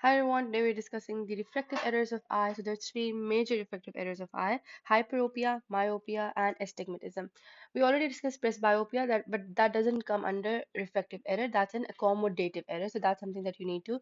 Hi everyone, today we're discussing the refractive errors of eye. So there's three major refractive errors of eye: hyperopia, myopia, and astigmatism. We already discussed presbyopia, but that doesn't come under refractive error. That's an accommodative error. So that's something that you need to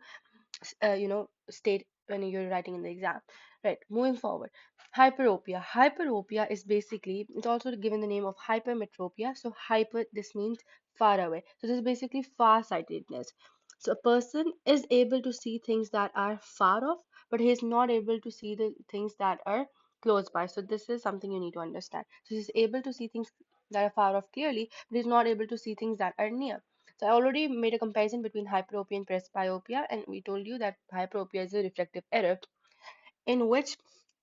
state when you're writing in the exam. Right, moving forward. Hyperopia. Hyperopia is basically, it's also given the name of hypermetropia. So hyper, this means far away. So this is basically far-sightedness. So a person is able to see things that are far off, but he is not able to see the things that are close by. So this is something you need to understand. So he's able to see things that are far off clearly, but he's not able to see things that are near. So I already made a comparison between hyperopia and presbyopia, and we told you that hyperopia is a reflective error in which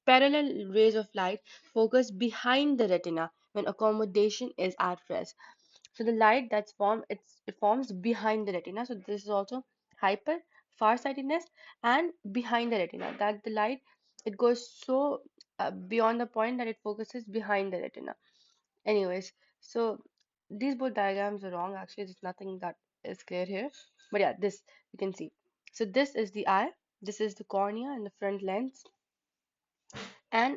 parallel rays of light focus behind the retina when accommodation is at rest. So the light that's formed, it forms behind the retina. So this is also hyper farsightedness and behind the retina. That the light, it goes so beyond the point that it focuses behind the retina. Anyways, so these both diagrams are wrong. Actually, there's nothing that is clear here. But yeah, this you can see. So this is the eye, this is the cornea and the front lens, and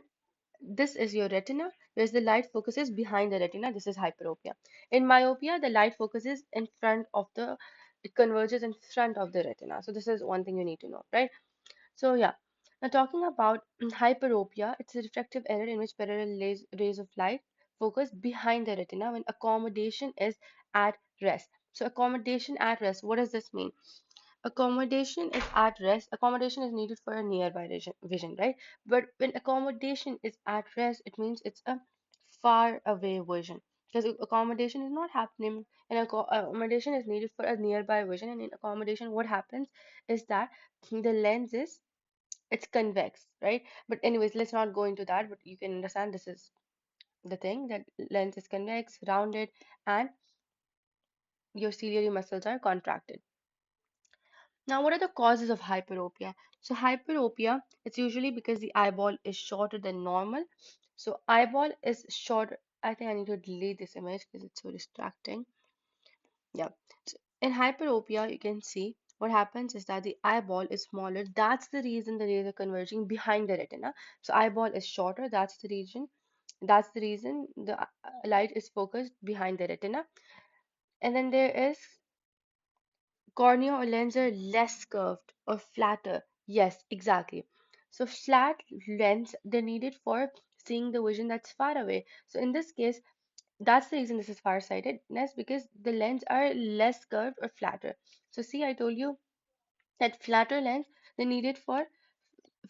this is your retina, whereas the light focuses behind the retina. This is hyperopia. In myopia, the light focuses in front of the, it converges in front of the retina. So this is one thing you need to know, right? So yeah, now talking about hyperopia, it's a refractive error in which parallel rays of light focus behind the retina when accommodation is at rest. So accommodation at rest, what does this mean? Accommodation is at rest. Accommodation is needed for a nearby vision, right? But when accommodation is at rest, it means it's a far away vision. Because accommodation is not happening, and accommodation is needed for a nearby vision. And in accommodation, what happens is that the lens is, it's convex, right? But anyways, let's not go into that. But you can understand this is the thing, that lens is convex, rounded, and your ciliary muscles are contracted. Now, what are the causes of hyperopia? So, hyperopia, it's usually because the eyeball is shorter than normal. So, eyeball is shorter. I think I need to delete this image because it's so distracting. Yeah. So, in hyperopia, you can see what happens is that the eyeball is smaller. That's the reason the rays are converging behind the retina. So, eyeball is shorter. That's the reason. That's the reason the light is focused behind the retina. And then there is cornea or lens are less curved or flatter. Yes, exactly. So flat lens, they're needed for seeing the vision that's far away. So in this case, that's the reason this is farsightedness, because the lens are less curved or flatter. So see, I told you that flatter lens, they're needed for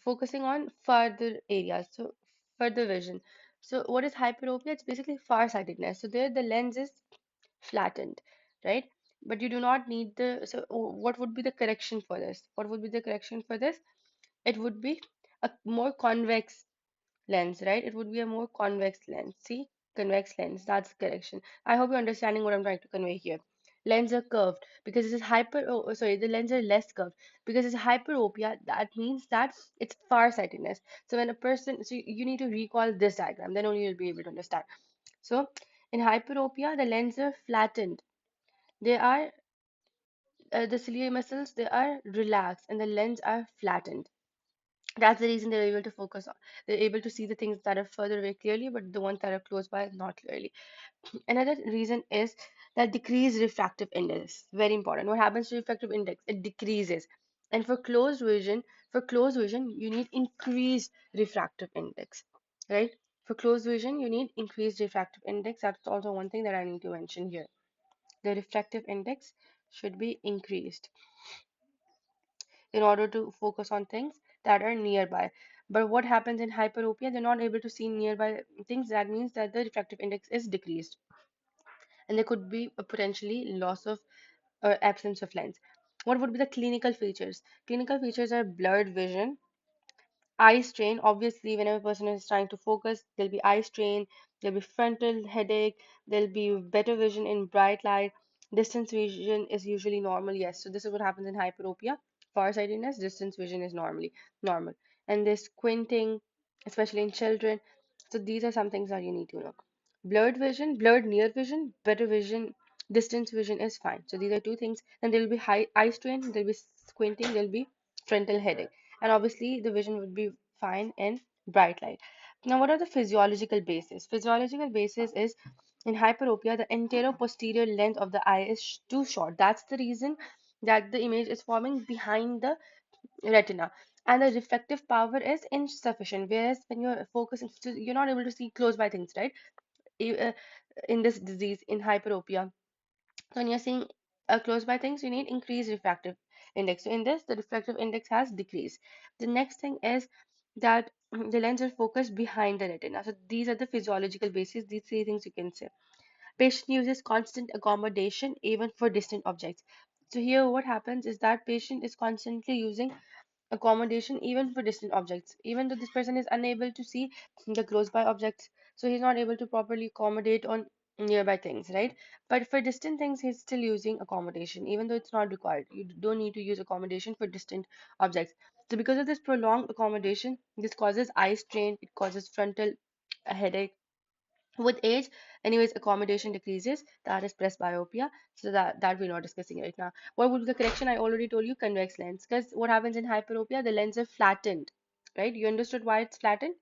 focusing on further areas, so further vision. So what is hyperopia? It's basically farsightedness. So there the lens is flattened, right? But you do not need the, so what would be the correction for this? What would be the correction for this? It would be a more convex lens, right? It would be a more convex lens. See, convex lens, that's the correction. I hope you're understanding what I'm trying to convey here. Lens are curved because this is sorry, the lens are less curved because it's hyperopia. That means that it's farsightedness. So when a person, so you need to recall this diagram, then only you'll be able to understand. So in hyperopia, the lens are flattened. They are the ciliary muscles, they are relaxed and the lens are flattened. That's the reason they're able to focus on. They're able to see the things that are further away clearly, but the ones that are close by not clearly. Another reason is that decreased refractive index. Very important. What happens to refractive index? It decreases. And for closed vision, you need increased refractive index, right? For closed vision, you need increased refractive index. That's also one thing that I need to mention here. The refractive index should be increased in order to focus on things that are nearby. But what happens in hyperopia? They're not able to see nearby things. That means that the refractive index is decreased, and there could be a potentially loss of or absence of lens. What would be the clinical features? Clinical features are blurred vision, eye strain. Obviously, whenever a person is trying to focus, there'll be eye strain, there'll be frontal headache, there'll be better vision in bright light. Distance vision is usually normal. Yes, so this is what happens in hyperopia. Farsightedness, distance vision is normally normal. And this squinting, especially in children. So these are some things that you need to know. Blurred vision, blurred near vision, better vision, distance vision is fine. So these are two things. And there'll be high eye strain, there'll be squinting, there'll be frontal headache. And obviously, the vision would be fine in bright light. Now, what are the physiological bases? Physiological basis is in hyperopia, the anterior-posterior length of the eye is too short. That's the reason that the image is forming behind the retina, and the reflective power is insufficient. Whereas when you're focusing, so you're not able to see close by things, right? You- uh, in this disease, in hyperopia, so when you're seeing close by things, you need increased refractive index. So in this, the refractive index has decreased. The next thing is that the lens are focused behind the retina. So these are the physiological basis. These three things you can say. Patient uses constant accommodation even for distant objects. So here what happens is that patient is constantly using accommodation even for distant objects, even though this person is unable to see the close by objects, so he's not able to properly accommodate on nearby things, right? But for distant things he's still using accommodation even though it's not required. You don't need to use accommodation for distant objects. So because of this prolonged accommodation, this causes eye strain, it causes frontal headache. With age, anyways, accommodation decreases. That is presbyopia. So that we're not discussing right now. What would be the correction? I already told you, convex lens. Because what happens in hyperopia, the lens are flattened, right? You understood why it's flattened?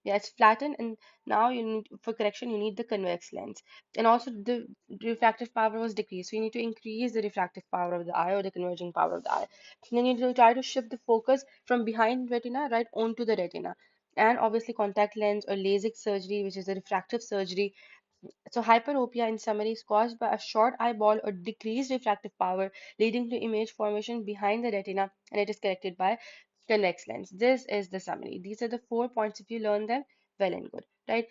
Yeah, it's flattened, and now you need, for correction, you need the convex lens. And also the refractive power was decreased, so you need to increase the refractive power of the eye, or the converging power of the eye. And then you need to try to shift the focus from behind retina right onto the retina. And obviously contact lens or LASIK surgery, which is a refractive surgery. So hyperopia in summary is caused by a short eyeball or decreased refractive power, leading to image formation behind the retina, and it is corrected by convex lens. This is the summary. These are the 4 points. If you learn them, well and good, right?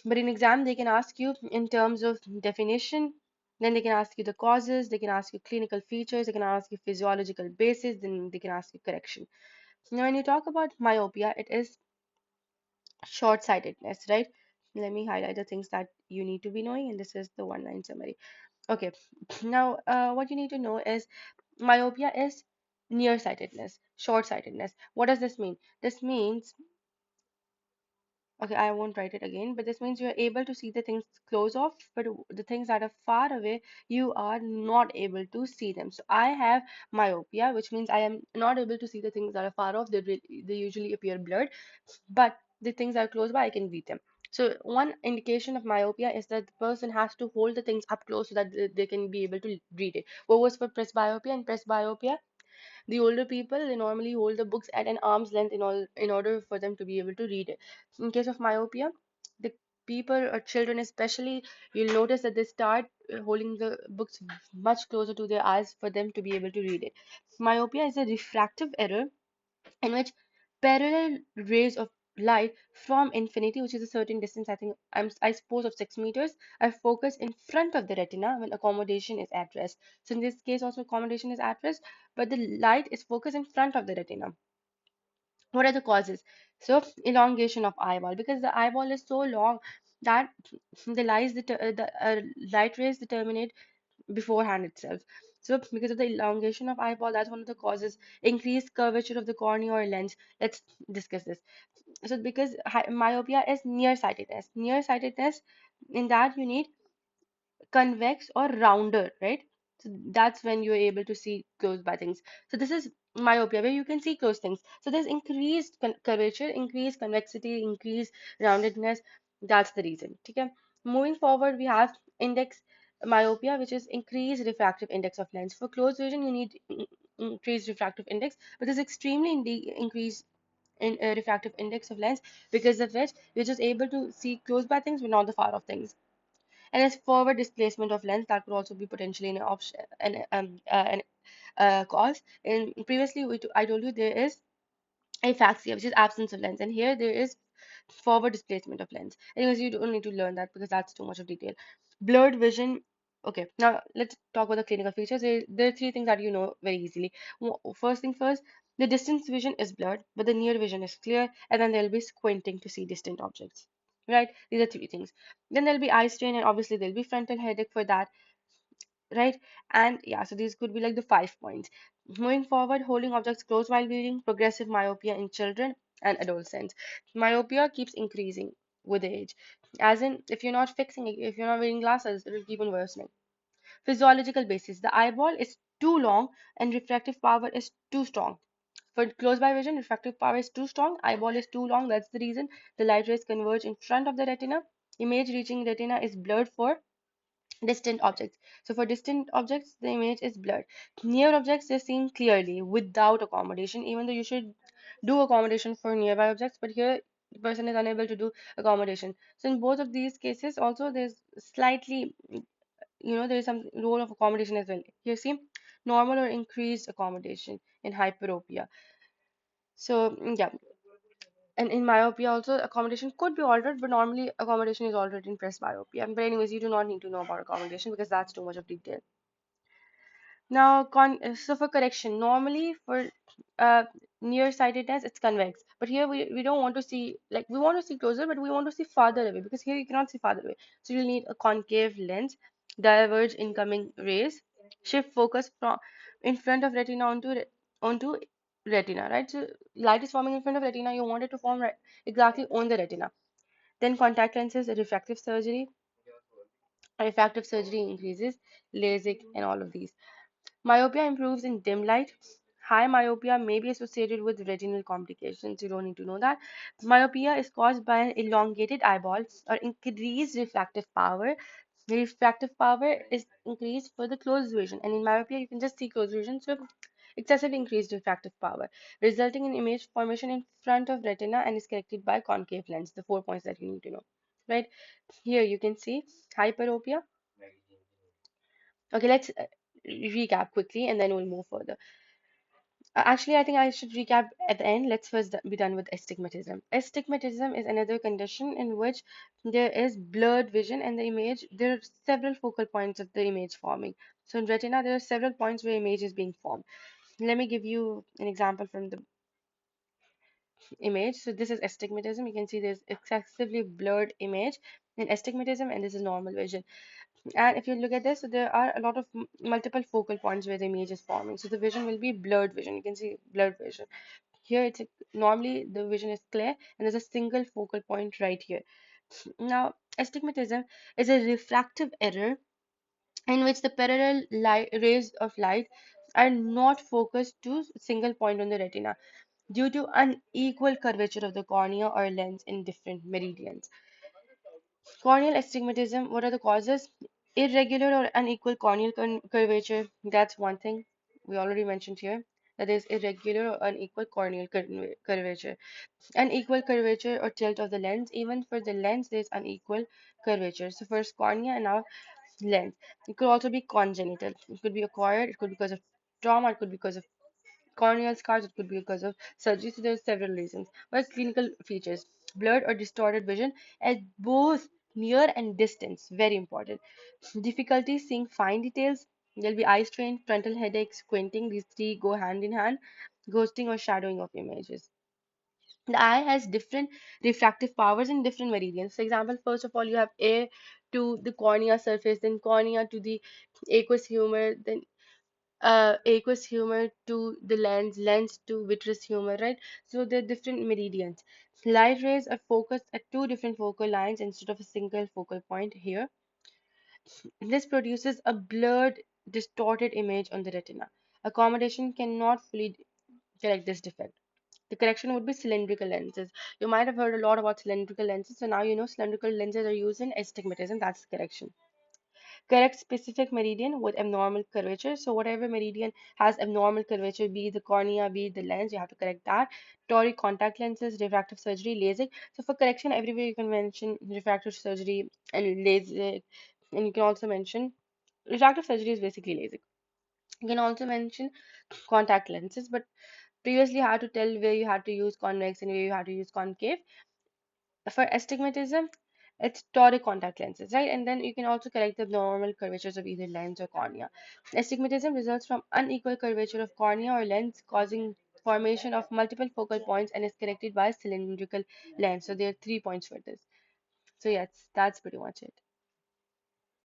But in exam, they can ask you in terms of definition, then they can ask you the causes, they can ask you clinical features, they can ask you physiological basis, then they can ask you correction. Now, when you talk about myopia, it is short-sightedness, right? Let me highlight the things that you need to be knowing, and this is the one-line summary. Okay, now what you need to know is myopia is nearsightedness, short-sightedness. What does this mean? This means, okay, I won't write it again, but this means you're able to see the things close off, but the things that are far away, you are not able to see them. So I have myopia, which means I am not able to see the things that are far off. They usually appear blurred, but the things that are close by, I can read them. So one indication of myopia is that the person has to hold the things up close so that they can be able to read it. What was for presbyopia? And presbyopia, the older people, they normally hold the books at an arm's length in order for them to be able to read it. In case of myopia, the people or children especially, you'll notice that they start holding the books much closer to their eyes for them to be able to read it. Myopia is a refractive error in which parallel rays of light from infinity, which is a certain distance, I suppose of 6 meters, are focused in front of the retina when accommodation is at rest. So in this case, also accommodation is at rest, but the light is focused in front of the retina. What are the causes? So elongation of eyeball, because the eyeball is so long that the light rays determine beforehand itself. So because of the elongation of eyeball, that's one of the causes. Increased curvature of the cornea or lens. Let's discuss this. So because myopia is nearsightedness. Nearsightedness, in that you need convex or rounder, right? So that's when you're able to see close by things. So this is myopia where you can see close things. So there's increased curvature, increased convexity, increased roundedness. That's the reason. Okay. Moving forward, we have index myopia, which is increased refractive index of lens. For close vision, you need increased refractive index, but there's extremely increased in refractive index of lens, because of which you're just able to see close by things but not the far off things. And as forward displacement of lens, that could also be potentially an option, an cause. And previously, I told you there is aphaxia, which is absence of lens, and here there is forward displacement of lens. Anyways, you don't need to learn that because that's too much of detail. Blurred vision. Okay, now let's talk about the clinical features. There are three things that you know very easily. First thing first, the distance vision is blurred, but the near vision is clear, and then there'll be squinting to see distant objects. Right? These are three things. Then there'll be eye strain, and obviously there'll be frontal headache for that, right? And yeah, so these could be like the 5 points. Moving forward, holding objects close while reading, progressive myopia in children and adolescents. Myopia keeps increasing with age. As in, if you're not fixing it, if you're not wearing glasses, it will keep on worsening. Physiological basis. The eyeball is too long and refractive power is too strong. For close by vision, refractive power is too strong, eyeball is too long. That's the reason the light rays converge in front of the retina. Image reaching retina is blurred for distant objects. So for distant objects, the image is blurred. Near objects, they're seen clearly without accommodation, even though you should do accommodation for nearby objects, but here the person is unable to do accommodation. So in both of these cases, also there's slightly, there is some role of accommodation as well. Here, see, normal or increased accommodation in hyperopia. So yeah, and in myopia also accommodation could be altered, but normally accommodation is altered in presbyopia. But anyways, you do not need to know about accommodation because that's too much of detail. Now, so for correction, normally for uh, nearsightedness, it's convex. But here we don't want to see, like we want to see closer, but we want to see farther away because here you cannot see farther away. So you'll need a concave lens, diverge incoming rays, shift focus from in front of retina onto retina, right? So light is forming in front of retina, you want it to form right exactly on the retina. Then contact lenses, refractive surgery increases, LASIK, and all of these. Myopia improves in dim light. High myopia may be associated with retinal complications. You don't need to know that. Myopia is caused by an elongated eyeball or increased refractive power. Refractive power is increased for the close vision, and in myopia, you can just see close vision. So, excessive increased refractive power, resulting in image formation in front of retina and is corrected by concave lens. The 4 points that you need to know, right? Here you can see hyperopia. Okay, let's recap quickly and then we'll move further. Actually, I think I should recap at the end. Let's first be done with astigmatism. Astigmatism is another condition in which there is blurred vision and the image. There are several focal points of the image forming. So in retina, there are several points where image is being formed. Let me give you an example from the image. So this is astigmatism. You can see there's excessively blurred image in astigmatism, and this is normal vision. And if you look at this, so there are a lot of multiple focal points where the image is forming. So the vision will be blurred vision. You can see blurred vision. Here it's normally the vision is clear and there's a single focal point right here. Now, astigmatism is a refractive error in which the parallel light, rays of light are not focused to a single point on the retina due to unequal curvature of the cornea or lens in different meridians. Corneal astigmatism, what are the causes? Irregular or unequal corneal curvature, that's one thing we already mentioned here. That is irregular or unequal corneal curvature. Unequal curvature or tilt of the lens. Even for the lens, there's unequal curvature. So first cornea and now lens. It could also be congenital. It could be acquired. It could be because of trauma. It could be because of corneal scars. It could be because of surgery. So there's several reasons. But clinical features: blurred or distorted vision at both near and distance. Very important. Difficulty seeing fine details. There'll be eye strain, frontal headache, squinting. These three go hand in hand. Ghosting or shadowing of images. The eye has different refractive powers in different meridians. For example, first of all, you have air to the cornea surface, then cornea to the aqueous humor, then aqueous humor to the lens, lens to vitreous humor, right? So they're different meridians. Light rays are focused at two different focal lines instead of a single focal point here. This produces a blurred, distorted image on the retina. Accommodation cannot fully correct this defect. The correction would be cylindrical lenses. You might have heard a lot about cylindrical lenses, so now you know cylindrical lenses are used in astigmatism. That's the correction. Correct specific meridian with abnormal curvature. So whatever meridian has abnormal curvature, be the cornea, be the lens, you have to correct that. Toric contact lenses, refractive surgery, LASIK. So for correction, everywhere you can mention refractive surgery and LASIK, and you can also mention refractive surgery is basically LASIK. You can also mention contact lenses, but previously I had to tell where you had to use convex and where you had to use concave. For astigmatism, it's toric contact lenses, right? And then you can also correct the normal curvatures of either lens or cornea. Astigmatism results from unequal curvature of cornea or lens causing formation of multiple focal points and is corrected by cylindrical lens. So there are 3 points for this. So yes, that's pretty much it.